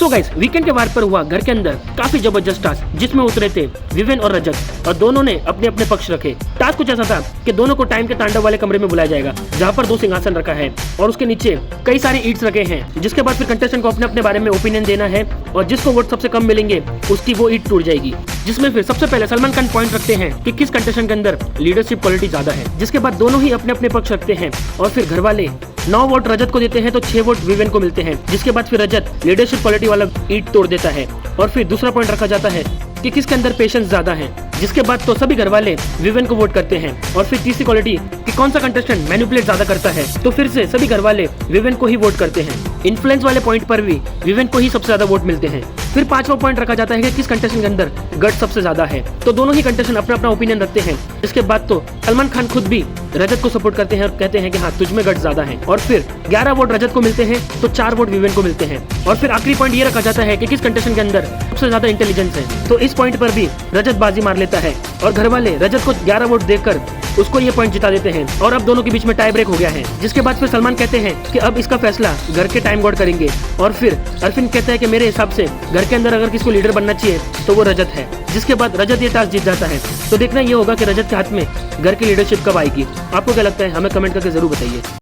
So guys, weekend के वार पर हुआ घर के अंदर काफी जबरदस्त टास्क जिसमें उतरे थे विवेन और रजत और दोनों ने अपने अपने पक्ष रखे। टास्क कुछ ऐसा था कि दोनों को टाइम के तांडव वाले कमरे में बुलाया जाएगा जहां पर 2 सिंहासन रखा है और उसके नीचे कई सारे ईट्स रखे हैं, जिसके बाद फिर कंटेस्टेंट को अपने अपने बारे में ओपिनियन देना है और जिसको वोट सबसे कम मिलेंगे उसकी वो ईट टूट जाएगी। जिसमें फिर सबसे पहले सलमान खान पॉइंट रखते हैं कि किस कंटेस्टेंट के अंदर लीडरशिप क्वालिटी ज्यादा है, जिसके बाद दोनों ही अपने अपने पक्ष रखते हैं और फिर घर वाले 9 वोट रजत को देते हैं तो 6 वोट विवेन को मिलते हैं। जिसके बाद फिर रजत लीडरशिप क्वालिटी वाला ईट तोड़ देता है और फिर दूसरा पॉइंट रखा जाता है कि किसके अंदर पेशेंस ज्यादा है। जिसके बाद तो सभी घर वाले विवेन को वोट करते हैं और फिर तीसरी क्वालिटी कि कौन सा कंटेस्टेंट मैनिपुलेट ज्यादा करता है, तो फिर से सभी घर वाले विवेन को ही वोट करते हैं। इन्फ्लुएंस वाले पॉइंट पर भी विवेन को ही सबसे ज्यादा वोट मिलते हैं। फिर 5वां पॉइंट रखा जाता है कि किस कंटेस्टेंट के अंदर गट सबसे ज्यादा है, तो दोनों ही कंटेस्टेंट अपना अपना ओपिनियन रखते हैं। इसके बाद तो सलमान खान खुद भी रजत को सपोर्ट करते हैं और कहते हैं कि हाँ तुझ में गट ज्यादा है और फिर 11 वोट रजत को मिलते हैं तो 4 वोट विवेन को मिलते हैं। और फिर आखिरी पॉइंट ये रखा जाता है कि किस कंटेस्टेंट के अंदर सबसे ज्यादा इंटेलिजेंस है, तो इस पॉइंट पर भी रजत बाजी मार लेता है और घर वाले रजत को 11 वोट देकर उसको ये पॉइंट जिता देते हैं और अब दोनों के बीच में टाई ब्रेक हो गया है। जिसके बाद फिर सलमान कहते हैं कि अब इसका फैसला घर के टाइम गॉड करेंगे और फिर अरविंद कहता है कि मेरे हिसाब से घर के अंदर अगर किसको लीडर बनना चाहिए तो वो रजत है। जिसके बाद रजत ये टास्क जीत जाता है। तो देखना ये होगा कि रजत के हाथ में घर की लीडरशिप कब आएगी। आपको क्या लगता है, हमें कमेंट करके जरूर बताइए।